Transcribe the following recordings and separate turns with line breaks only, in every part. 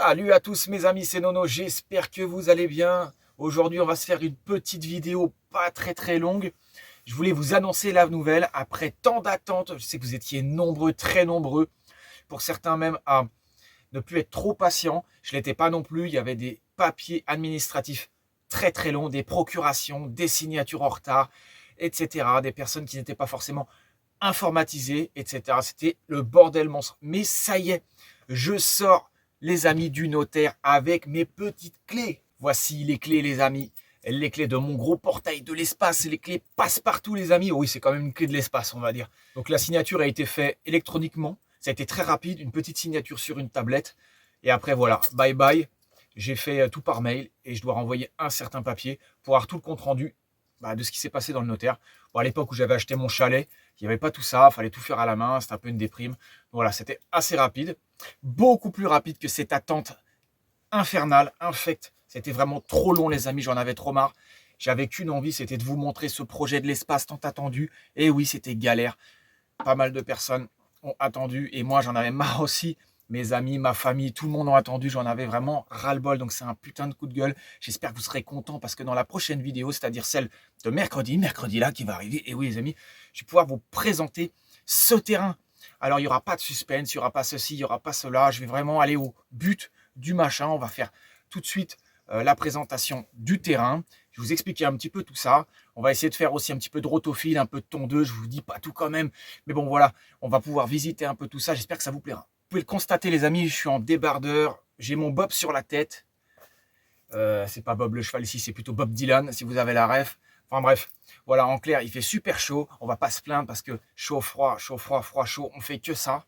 Salut à tous mes amis, c'est Nono, j'espère que vous allez bien. Aujourd'hui on va se faire une petite vidéo pas très longue. Je voulais vous annoncer la nouvelle après tant d'attentes. Je sais que vous étiez nombreux, très nombreux. Pour certains même à ne plus être trop patients. Je ne l'étais pas non plus, il y avait des papiers administratifs très longs, des procurations, des signatures en retard, etc. Des personnes qui n'étaient pas forcément informatisées, etc. C'était le bordel monstre. Mais ça y est, je sors les amis du notaire avec mes petites clés. Voici les clés les amis. Les clés de mon gros portail de l'espace, les clés passe-partout les amis. Oui, c'est quand même une clé de l'espace, on va dire. Donc la signature a été faite électroniquement. Ça a été très rapide, une petite signature sur une tablette. Et après voilà, bye bye. J'ai fait tout par mail et je dois renvoyer un certain papier pour avoir tout le compte rendu de ce qui s'est passé dans le notaire. Bon, à l'époque où j'avais acheté mon chalet, il n'y avait pas tout ça, il fallait tout faire à la main, c'était un peu une déprime. Donc voilà, c'était assez rapide, beaucoup plus rapide que cette attente infernale, infecte. C'était vraiment trop long les amis, j'en avais trop marre. J'avais qu'une envie, c'était de vous montrer ce projet de l'espace tant attendu. Et oui, c'était galère. Pas mal de personnes ont attendu et moi j'en avais marre aussi. Mes amis, ma famille, tout le monde a attendu, j'en avais vraiment ras-le-bol, donc c'est un putain de coup de gueule. J'espère que vous serez contents parce que dans la prochaine vidéo, c'est-à-dire celle de mercredi là qui va arriver, et oui les amis, je vais pouvoir vous présenter ce terrain. Alors il n'y aura pas de suspense, il n'y aura pas ceci, il n'y aura pas cela, je vais vraiment aller au but du machin. On va faire tout de suite la présentation du terrain. Je vais vous expliquer un petit peu tout ça. On va essayer de faire aussi un petit peu de rotophile, un peu de tondeuse. Je vous dis pas tout quand même. Mais bon, voilà, on va pouvoir visiter un peu tout ça. J'espère que ça vous plaira. Vous pouvez le constater, les amis, je suis en débardeur. J'ai mon Bob sur la tête. C'est pas Bob le cheval ici, c'est plutôt Bob Dylan, si vous avez la ref. Enfin bref, voilà, en clair, il fait super chaud. On va pas se plaindre parce que chaud, froid, froid, chaud, on fait que ça.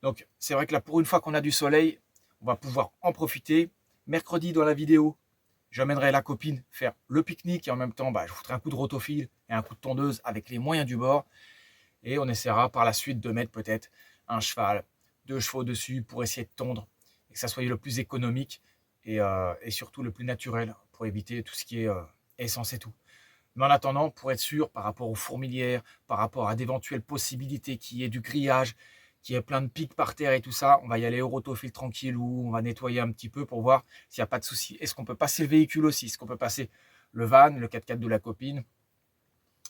Donc, c'est vrai que là, pour une fois qu'on a du soleil, on va pouvoir en profiter. Mercredi, dans la vidéo, j'emmènerai la copine faire le pique-nique et en même temps, je vous ferai un coup de rotophile et un coup de tondeuse avec les moyens du bord. Et on essaiera par la suite de mettre peut-être un cheval, 2 chevaux dessus pour essayer de tondre et que ça soit le plus économique et surtout le plus naturel pour éviter tout ce qui est essence et tout. Mais en attendant, pour être sûr, par rapport aux fourmilières, par rapport à d'éventuelles possibilités qu'il y ait du grillage, qu'il y ait plein de pics par terre et tout ça, on va y aller au rotophile tranquille ou on va nettoyer un petit peu pour voir s'il n'y a pas de souci. Est-ce qu'on peut passer le véhicule aussi? Est-ce qu'on peut passer le van, le 4x4 de la copine?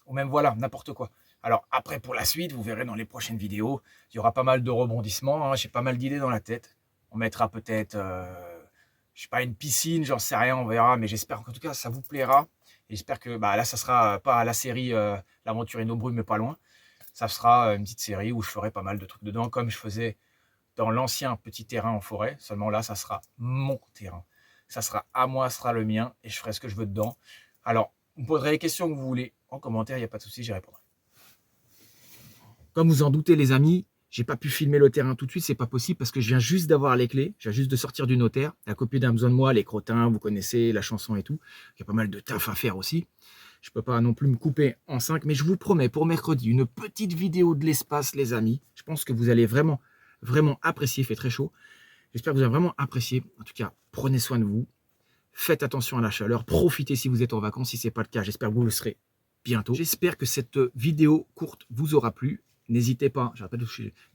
Ou même voilà, n'importe quoi. Alors après, pour la suite, vous verrez dans les prochaines vidéos, il y aura pas mal de rebondissements. J'ai pas mal d'idées dans la tête. On mettra peut-être, je sais pas, une piscine, j'en sais rien, on verra. Mais j'espère qu'en tout cas, ça vous plaira. Et j'espère que là, ça sera pas la série L'aventure et nos brumes, mais pas loin. Ça sera une petite série où je ferai pas mal de trucs dedans, comme je faisais dans l'ancien petit terrain en forêt. Seulement là, ça sera mon terrain. Ça sera à moi, ça sera le mien, et je ferai ce que je veux dedans. Alors, vous me poserez les questions que vous voulez en commentaire, il n'y a pas de souci, j'y répondrai. Comme vous en doutez, les amis, j'ai pas pu filmer le terrain tout de suite, c'est pas possible parce que je viens juste d'avoir les clés, je viens juste de sortir du notaire. La copine a besoin de moi, les crottins, vous connaissez, la chanson et tout. Il y a pas mal de taf à faire aussi. Je peux pas non plus me couper en 5, mais je vous promets pour mercredi une petite vidéo de l'espace, les amis. Je pense que vous allez vraiment apprécier. Il fait très chaud. J'espère que vous allez vraiment apprécier. En tout cas, prenez soin de vous. Faites attention à la chaleur. Profitez si vous êtes en vacances. Si ce n'est pas le cas, j'espère que vous le serez bientôt. J'espère que cette vidéo courte vous aura plu. N'hésitez pas,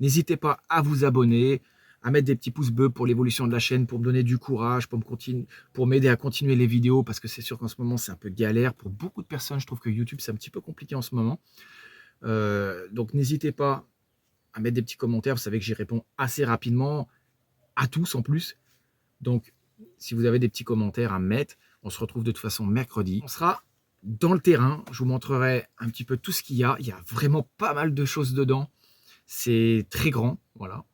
n'hésitez pas à vous abonner, à mettre des petits pouces bleus pour l'évolution de la chaîne, pour me donner du courage, pour m'aider à continuer les vidéos, parce que c'est sûr qu'en ce moment, c'est un peu galère. Pour beaucoup de personnes, je trouve que YouTube, c'est un petit peu compliqué en ce moment. Donc, n'hésitez pas à mettre des petits commentaires. Vous savez que j'y réponds assez rapidement, à tous en plus. Donc, si vous avez des petits commentaires à mettre, on se retrouve de toute façon mercredi. On sera dans le terrain, je vous montrerai un petit peu tout ce qu'il y a. Il y a vraiment pas mal de choses dedans. C'est très grand, voilà.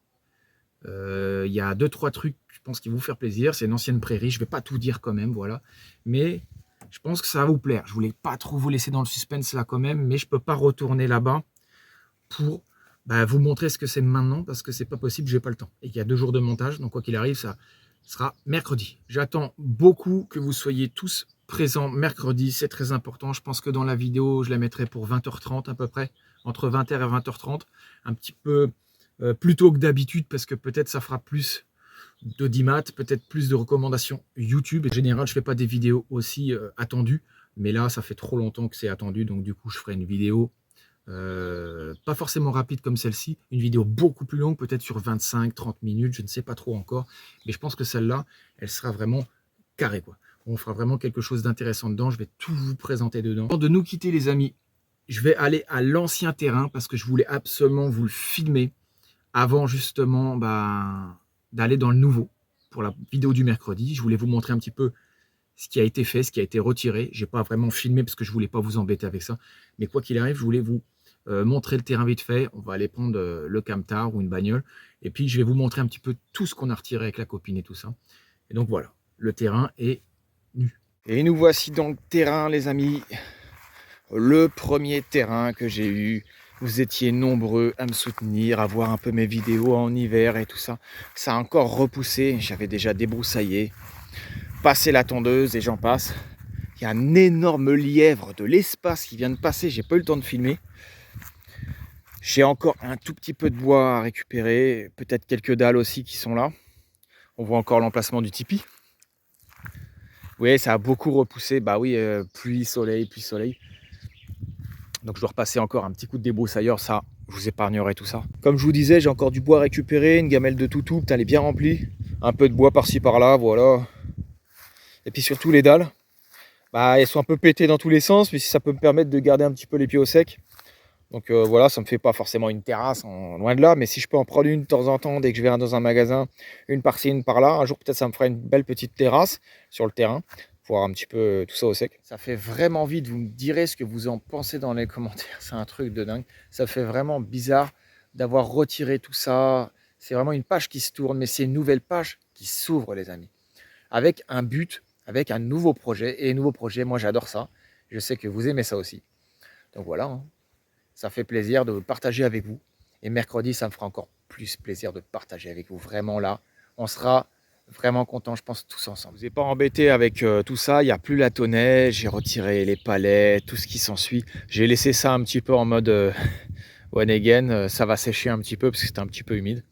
Il y a 2-3 trucs, je pense, qui vont vous faire plaisir. C'est une ancienne prairie, je ne vais pas tout dire quand même, voilà. Mais je pense que ça va vous plaire. Je voulais pas trop vous laisser dans le suspense là quand même, mais je ne peux pas retourner là-bas pour vous montrer ce que c'est maintenant, parce que c'est pas possible, j'ai pas le temps. Et qu'il y a 2 jours de montage, donc quoi qu'il arrive, ça sera mercredi. J'attends beaucoup que vous soyez tous présents mercredi, c'est très important. Je pense que dans la vidéo, je la mettrai pour 20h30 à peu près, entre 20h et 20h30, un petit peu plus tôt que d'habitude, parce que peut-être ça fera plus d'audimat, peut-être plus de recommandations YouTube. En général, je fais pas des vidéos aussi attendues, mais là, ça fait trop longtemps que c'est attendu, donc du coup, je ferai une vidéo pas forcément rapide comme celle-ci, une vidéo beaucoup plus longue, peut-être sur 25-30 minutes, je ne sais pas trop encore, mais je pense que celle-là, elle sera vraiment carrée, quoi. On fera vraiment quelque chose d'intéressant dedans, je vais tout vous présenter dedans. Avant de nous quitter les amis, je vais aller à l'ancien terrain parce que je voulais absolument vous le filmer avant justement d'aller dans le nouveau pour la vidéo du mercredi. Je voulais vous montrer un petit peu ce qui a été fait, ce qui a été retiré. Je n'ai pas vraiment filmé parce que je ne voulais pas vous embêter avec ça. Mais quoi qu'il arrive, je voulais vous montrer le terrain vite fait. On va aller prendre le camtar ou une bagnole. Et puis, je vais vous montrer un petit peu tout ce qu'on a retiré avec la copine et tout ça. Et donc, voilà, le terrain est nu. Et nous voici dans le terrain, les amis. Le premier terrain que j'ai eu. Vous étiez nombreux à me soutenir, à voir un peu mes vidéos en hiver et tout ça. Ça a encore repoussé. J'avais déjà débroussaillé, passé la tondeuse et j'en passe. Il y a un énorme lièvre de l'espace qui vient de passer. J'ai pas eu le temps de filmer. J'ai encore un tout petit peu de bois à récupérer. Peut-être quelques dalles aussi qui sont là. On voit encore l'emplacement du tipi. Vous voyez, ça a beaucoup repoussé. Bah oui, pluie, soleil, pluie, soleil. Donc je dois repasser encore un petit coup de débroussailleur. Ça, je vous épargnerai tout ça. Comme je vous disais, j'ai encore du bois à récupérer. Une gamelle de toutou, elle est bien remplie. Un peu de bois par-ci par-là, voilà. Et puis surtout les dalles. Bah, elles sont un peu pétées dans tous les sens, mais si ça peut me permettre de garder un petit peu les pieds au sec. Donc voilà, ça ne me fait pas forcément une terrasse, loin de là, mais si je peux en prendre une de temps en temps, dès que je vais dans un magasin, une par-ci, une par-là, un jour peut-être ça me fera une belle petite terrasse sur le terrain, pour avoir un petit peu tout ça au sec. Ça fait vraiment vite, vous me direz ce que vous en pensez dans les commentaires, c'est un truc de dingue. Ça fait vraiment bizarre d'avoir retiré tout ça, c'est vraiment une page qui se tourne, mais c'est une nouvelle page qui s'ouvre les amis, avec un but, avec un nouveau projet, et un nouveau projet, moi j'adore ça, je sais que vous aimez ça aussi. Donc voilà, hein. Ça fait plaisir de partager avec vous. Et mercredi, ça me fera encore plus plaisir de partager avec vous. Vraiment là, on sera vraiment contents, je pense, tous ensemble. Je ne vous ai pas embêté avec tout ça. Il n'y a plus la tonnelle. J'ai retiré les palets, tout ce qui s'ensuit. J'ai laissé ça un petit peu en mode one again. Ça va sécher un petit peu parce que c'est un petit peu humide.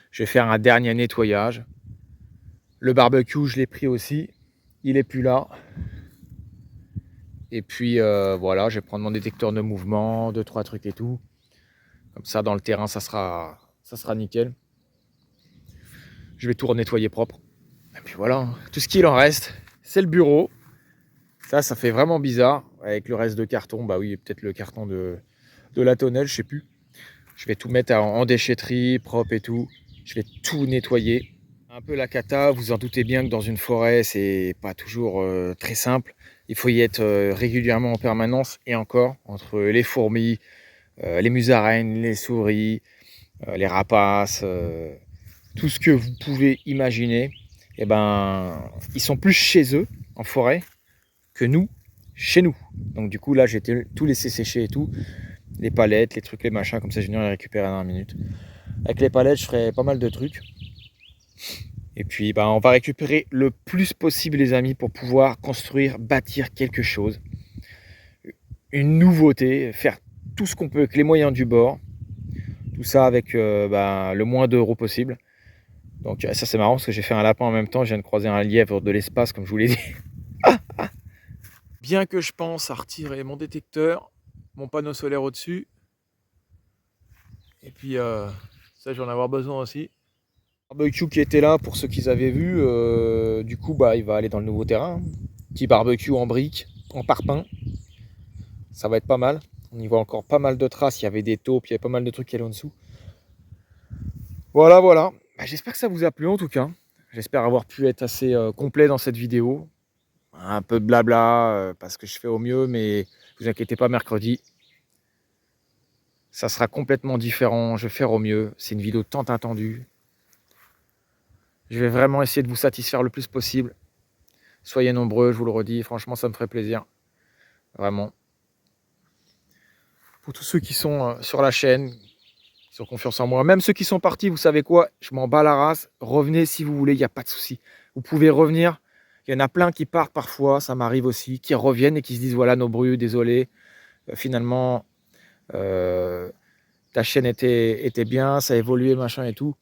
Je vais faire un dernier nettoyage. Le barbecue, je l'ai pris aussi. Il n'est plus là. Et puis voilà, je vais prendre mon détecteur de mouvement, 2-3 trucs et tout. Comme ça, dans le terrain, ça sera nickel. Je vais tout nettoyer propre. Et puis voilà, hein. Tout ce qu'il en reste, c'est le bureau. Ça fait vraiment bizarre. Avec le reste de carton, bah oui, peut-être le carton de la tonnelle, je sais plus. Je vais tout mettre en déchetterie, propre et tout. Je vais tout nettoyer. Un peu la cata, vous en doutez bien que dans une forêt, c'est pas toujours très simple. Il faut y être régulièrement en permanence et encore, entre les fourmis, les musaraignes, les souris, les rapaces, tout ce que vous pouvez imaginer, eh ben, ils sont plus chez eux, en forêt, que nous, chez nous. Donc du coup, là, j'ai tout laissé sécher et tout. Les palettes, les trucs, les machins, comme ça, je viens les récupérer dans 1 minute. Avec les palettes, je ferai pas mal de trucs. Et puis, on va récupérer le plus possible, les amis, pour pouvoir construire, bâtir quelque chose. Une nouveauté, faire tout ce qu'on peut avec les moyens du bord. Tout ça avec le moins d'euros possible. Donc ça c'est marrant parce que j'ai fait un lapin en même temps. Je viens de croiser un lièvre de l'espace comme je vous l'ai dit. Bien que je pense à retirer mon détecteur, mon panneau solaire au-dessus. Et puis ça je vais en avoir besoin aussi. Le barbecue qui était là pour ceux qui avaient vu. Du coup il va aller dans le nouveau terrain. Petit barbecue en briques, en parpaing. Ça va être pas mal. On y voit encore pas mal de traces. Il y avait des taupes, il y avait pas mal de trucs qui allaient en dessous. Voilà. J'espère que ça vous a plu en tout cas. J'espère avoir pu être assez complet dans cette vidéo. Un peu de blabla parce que je fais au mieux, mais ne vous inquiétez pas, mercredi, ça sera complètement différent. Je vais faire au mieux. C'est une vidéo tant attendue. Je vais vraiment essayer de vous satisfaire le plus possible. Soyez nombreux, je vous le redis. Franchement, ça me ferait plaisir. Vraiment. Pour tous ceux qui sont sur la chaîne, qui ont confiance en moi. Même ceux qui sont partis, vous savez quoi? Je m'en bats la race. Revenez si vous voulez, il n'y a pas de souci. Vous pouvez revenir. Il y en a plein qui partent parfois, ça m'arrive aussi, qui reviennent et qui se disent, voilà, Nobru, désolé. Finalement, ta chaîne était bien, ça a évolué, machin et tout.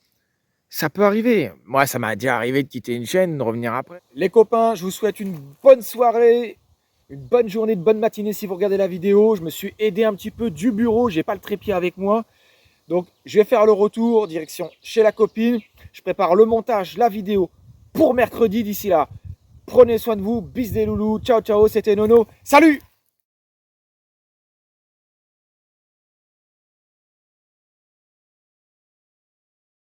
Ça peut arriver. Moi, ça m'a déjà arrivé de quitter une chaîne, de revenir après. Les copains, je vous souhaite une bonne soirée. une bonne journée, une bonne matinée si vous regardez la vidéo. Je me suis aidé un petit peu du bureau, j'ai pas le trépied avec moi. Donc je vais faire le retour, direction chez la copine. Je prépare le montage, la vidéo pour mercredi. D'ici là, prenez soin de vous, bis des loulous, ciao ciao, c'était Nono, salut!